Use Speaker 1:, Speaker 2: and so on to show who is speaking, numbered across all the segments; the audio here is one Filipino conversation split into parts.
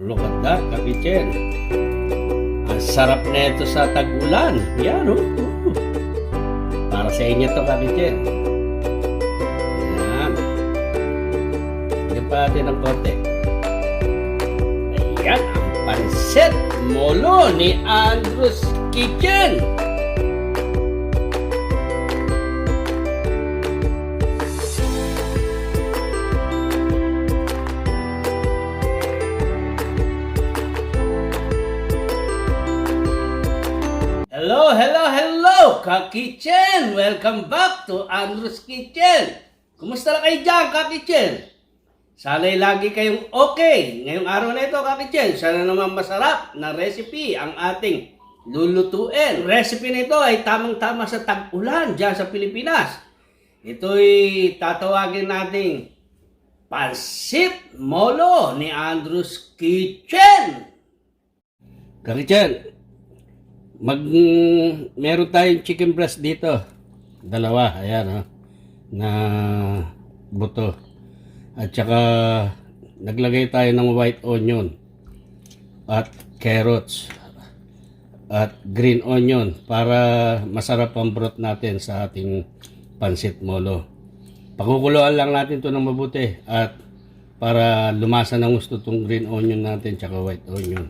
Speaker 1: Look at that, Kapichen. Ang sarap na ito sa tag-ulan. Yan, oh. Para sa inyo to, Kapichen. Yan. Yan pa natin ng konti. Ayan, ang pansit molo ni Andrew's Kitchen. Hello, Ka-Kitchen! Welcome back to Andrew's Kitchen! Kumusta na kayo dyan, Ka-Kitchen? Sana'y lagi kayong okay. Ngayong araw na ito, Ka-Kitchen, sana naman masarap na recipe ang ating lulutuin. Recipe na ito ay tamang-tama sa tag-ulan dyan sa Pilipinas. Ito'y tatawagin nating pansit molo ni Andrew's Kitchen! Ka-Kitchen, meron tayong chicken breast dito. Dalawa, ayan na buto. At saka naglagay tayo ng white onion at carrots at green onion para masarap ang broth natin sa ating pansit molo. Pakukuluan lang natin ito ng mabuti at para lumasa ng gusto itong green onion natin tsaka white onion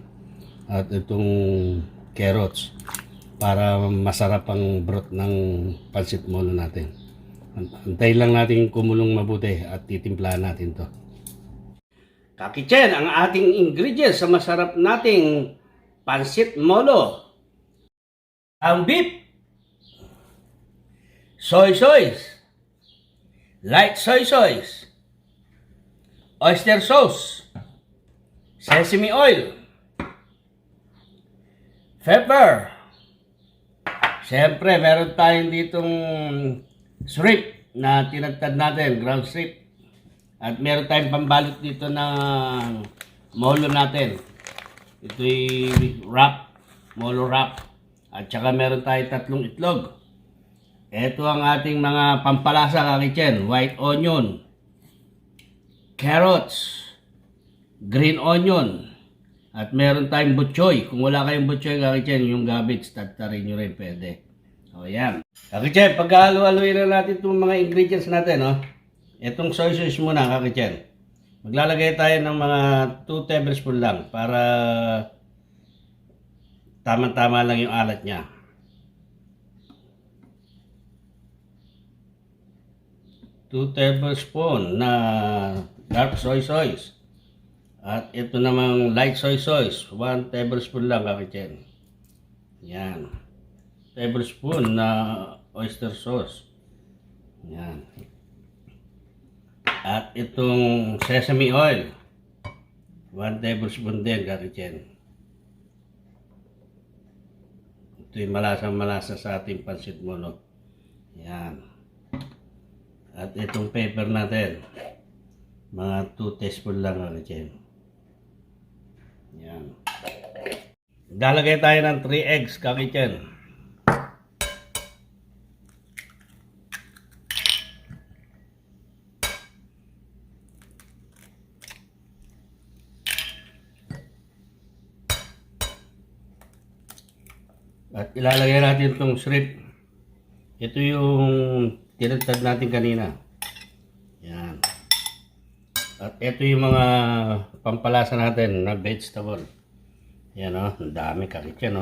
Speaker 1: at itong carrots para masarap ang broth ng pansit molo natin. Antayin lang natin kumulong mabuti at titimplahan natin to. Ka-Kitchen, ang ating ingredients sa masarap nating pansit molo. Ang beef, soy sauce, light soy sauce, oyster sauce, sesame oil, pepper. Siyempre, meron tayong ditong shrimp na tinagtad natin, ground shrimp. At meron tayong pambalot dito ng molo natin. Ito'y wrap, molo wrap. At saka meron tayong 3 itlog. Ito ang ating mga pampalasa, Ka-Kitchen. White onion, carrots, green onion, at meron tayong butchoy. Kung wala kayong butchoy, Ka-Kitchen, yung cabbage, tatarin nyo rin pwede. O yan. Ka-Kitchen, pagkahalo-haloin na natin itong mga ingredients natin. Itong soy sauce muna, Ka-Kitchen. Maglalagay tayo ng mga 2 tablespoon lang para tama-tama lang yung alat niya. 2 tablespoon na dark soy sauce. At ito namang light soy sauce, 1 tablespoon lang, Ka-Kitchen. Yan. Tablespoon na oyster sauce. Yan. At itong sesame oil, 1 tablespoon din, Ka-Kitchen. Ito'y malasang-malasa sa ating pansit molo. Yan. At itong pepper natin, mga 2 teaspoon lang, Ka-Kitchen. Yan. Lalagay tayo ng 3 eggs, Ka-Kitchen. At ilalagay natin itong shrimp. Ito yung tinagtad natin kanina. Yan. At ito yung mga pampalasa natin na vegetable. Yan ang dami, Ka-Kitchen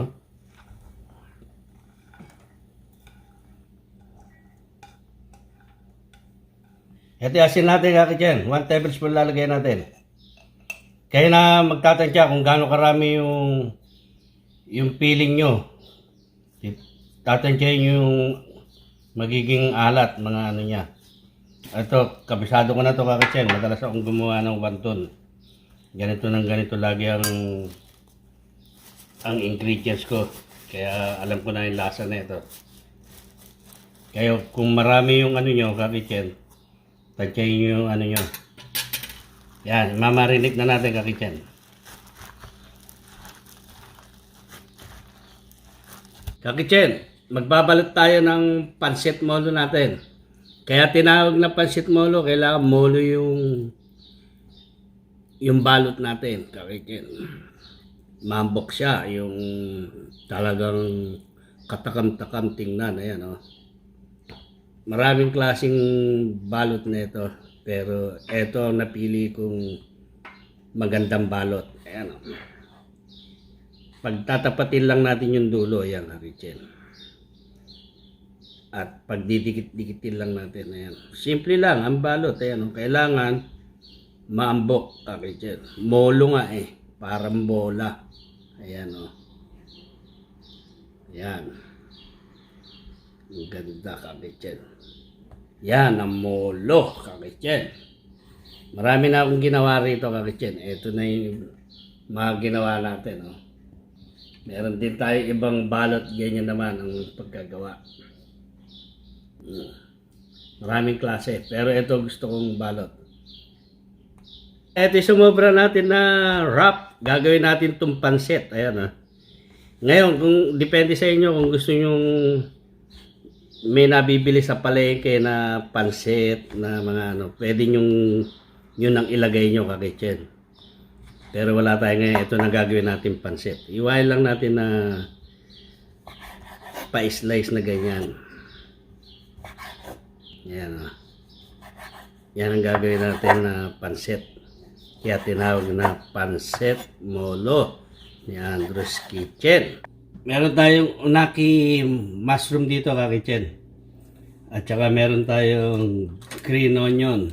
Speaker 1: Ito yung asin natin, Ka-Kitchen. 1 tablespoon lalagay natin. Kaya na magtatansya kung gaano karami yung feeling nyo. Tatansyahin yung magiging alat, mga ano niya. Ito, kabisado ko na ito, Ka-Kitchen. Madalas akong gumawa ng wonton. Ganito ng ganito lagi ang ingredients ko. Kaya alam ko na yung lasa na ito. Kaya kung marami yung ano nyo, Ka-Kitchen, tansyahin nyo yung ano nyo. Yan, mamarinig na natin, Ka-Kitchen. Ka-Kitchen, magbabalot tayo ng pansit molo natin. Kaya tinawag na pansit molo, kailangan molo yung yung balot natin, kakitchen. Mambok siya, yung talagang katakam-takam tingnan. Ayan, oh. Maraming klaseng balot nito, pero eto ang napili kong magandang balot. Ayan, oh. Pagtatapatin lang natin yung dulo, ayan, kakitchen. At pagdidikit-dikitin lang natin, ayan. Simple lang ang balot, ayan, oh. Kailangan maambok, kakitchen. Molo nga eh, parang bola. Ayan, oh. Ayan. Ang ganda, kakitchen. Yan ang molo, kakitchen. Marami na akong ginawa rito, kakitchen. Ito na yung mga ginawa natin, oh. Meron din tayo ibang balot, ganyan naman ang pagkagawa. Maraming klase, pero ito gusto kong balot. Ito yung sumobra natin na wrap. Gagawin natin itong pansit. Ayan, ah. Ngayon, kung depende sa inyo kung gusto nyong may nabibili sa palengke na pansit na mga ano, pwede nyong yun ang ilagay nyo, kakitchen. Pero wala tayo ngayon. Ito na gagawin natin pansit. Iwain lang natin na pa-slice na ganyan. Yan, ah. Yan ang gagawin natin na pansit. Kaya tinawag na pansit molo ni Andrew's Kitchen. Meron tayong unaki mushroom dito, kakitchen. At saka meron tayong green onion,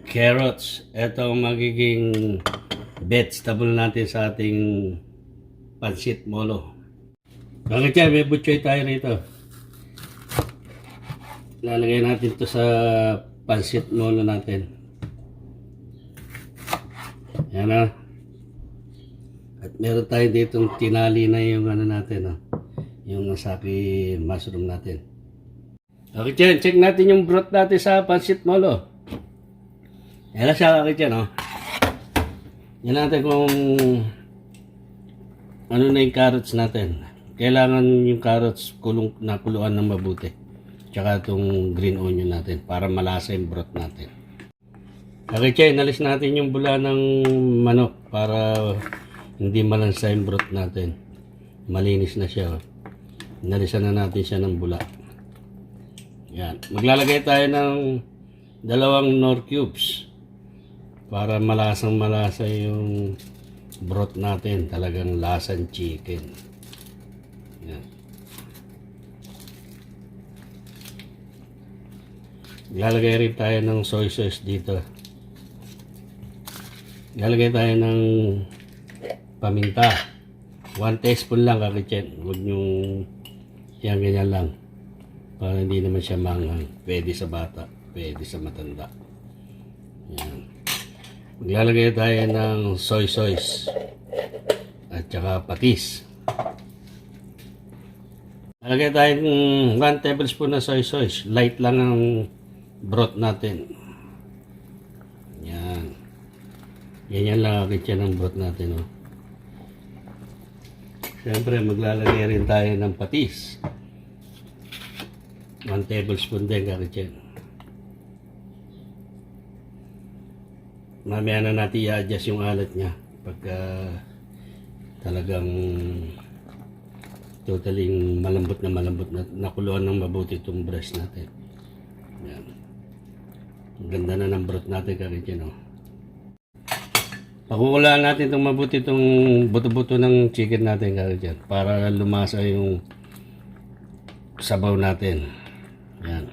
Speaker 1: carrots. Ito ang magiging vegetable natin sa ating pansit molo. Kakitchen, may butchoy tayo rito. Lalagay natin to sa pansit molo natin. Yan, ah. At meron tayo ditong tinali na yung ano natin, oh. Yung saki mushroom natin. Okay, check natin yung broth natin sa pansit molo. Yan na siya, okay, oh. Yan natin kung ano na yung carrots natin. Kailangan yung carrots nakuluan ng mabuti. Tsaka itong green onion natin para malasa yung broth natin. Okay, inalis natin yung bula ng manok para hindi malansa yung broth natin. Malinis na siya. Inalisan na natin siya ng bula. Yan. Maglalagay tayo ng 2 Knorr cubes para malasang malasa yung broth natin. Talagang lasang chicken. Yan. Maglalagay rin tayo ng soy sauce dito. Lalagay tayo ng paminta. 1 teaspoon lang, kakitchen. Huwag nyong yan, ganyan lang. Para hindi naman siya manghang. Pwede sa bata, pwede sa matanda. Yan. Maglalagay tayo ng soy sauce. At saka patis. Lalagay tayo ng 1 tablespoon na soy sauce. Light lang ang broth natin. Yan. Ganyan lang kakitchen ng broth natin, oh. Siyempre, maglalagay rin tayo ng patis. 1 tablespoon din, kakitchen. Mamaya na natin i-adjust yung alat niya pagka talagang totaling malambot na nakuluan ng mabuti itong breast natin. Yan. Ang ganda na ng broth natin, kakitchen, oh. Pakukulaan natin itong mabuti itong buto-buto ng chicken natin, kakitchen, para lumasa yung sabaw natin. Yan.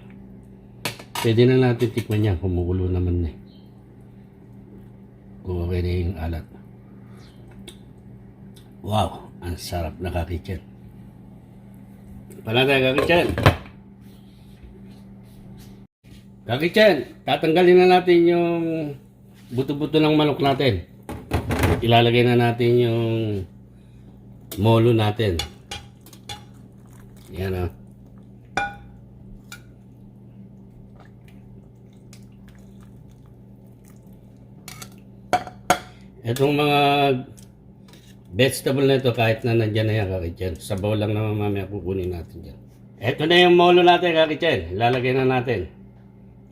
Speaker 1: Pwede na natin tikman yan. Kumukulo naman eh. Kung okay na yung alat. Wow! Ang sarap na, kakitchen. Pala tayo, kakitchen. Kakitchen, tatanggalin na natin yung buto-buto ng manok natin. Ilalagay na natin yung molo natin. Yan, oh. Itong mga vegetable na ito, kahit na nandyan na yan, kakitchen. Sabaw lang naman mamaya kukunin natin dyan. Ito na yung molo natin, kakitchen. Ilalagay na natin.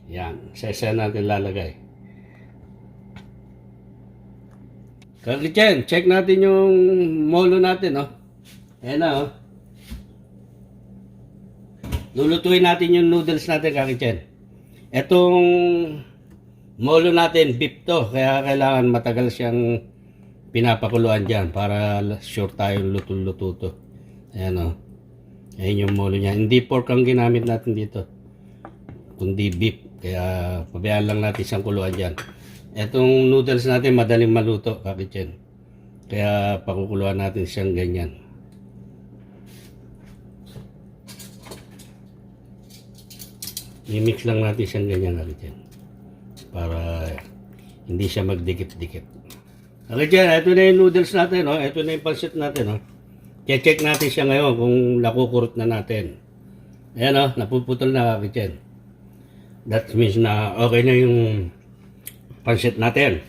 Speaker 1: Yan. Sa isa natin lalagay. Kakitchen, check natin yung molo natin, oh. Ayan na, oh. Lulutuin natin yung noodles natin, Kakitchen. Etong molo natin, beef to. Kaya kailangan matagal siyang pinapakuluan dyan para sure tayong luto-luto to. Ayan, oh. Ayan yung molo niya. Hindi pork ang ginamit natin dito, kundi beef. Kaya pabayaan lang natin siyang kuluan dyan. Etong noodles natin madaling maluto, Kakitchen. Kaya pakukuluan natin siyang ganyan. I-mix lang natin siyang ganyan, Kakitchen. Para hindi siya magdikit-dikit. Kakitchen, ito na yung noodles natin, oh. Ito na yung pansit natin, oh. Check natin siya ngayon kung nakukurot na natin. Ayan, oh, napuputol na, Kakitchen. That means na okay na yung pansit natin.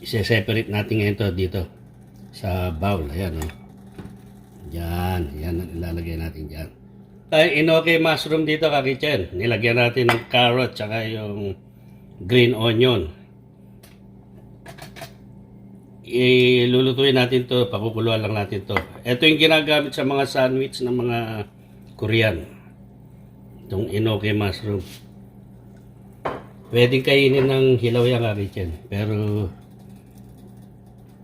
Speaker 1: I-separate natin ngayon to dito sa bowl. Ayan, oh. Yan. Yan ang ilalagay natin dyan. Tayo inoke mushroom dito, Kakitchen. Nilagyan natin ng carrot tsaka yung green onion. Ilulutuin natin to. Pakukuluan lang natin to. Ito yung ginagamit sa mga sandwich ng mga Korean. Itong inoke mushroom. Pwedeng kainin ng hilaw yan, Kakitchen. Pero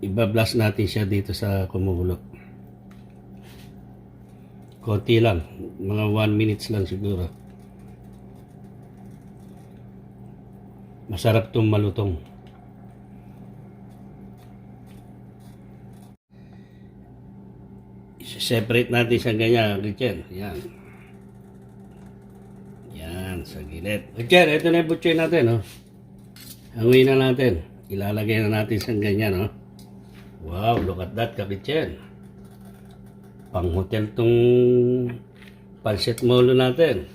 Speaker 1: ibablast natin siya dito sa kumukulo. Konti lang. Mga 1 minutes lang siguro. Masarap itong malutong. I-separate natin siya ganyan, Kakitchen. Yan. Yan, sa gilid. Kakitchen, ito na yung butchoy natin, oh. Hanguin na natin. Ilalagay na natin sa ganyan, oh. Wow, look at that, Kakitchen. Pang hotel tong pansit molo natin.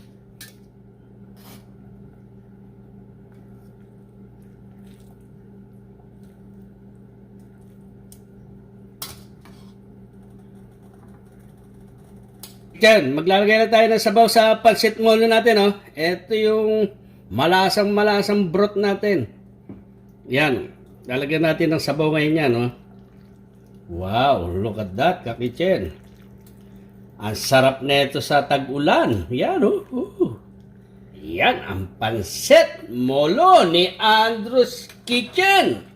Speaker 1: Kakitchen, maglalagay na tayo ng sabaw sa pansit molo natin, oh. Ito yung malasang broth natin. Yan. Lalagyan natin ng sabaw ngayon yan, oh. Wow, look at that, Kakitchen. Ang sarap nito sa tag-ulan. Yan, oh. Yan ang pansit molo ni Andrew's Kitchen.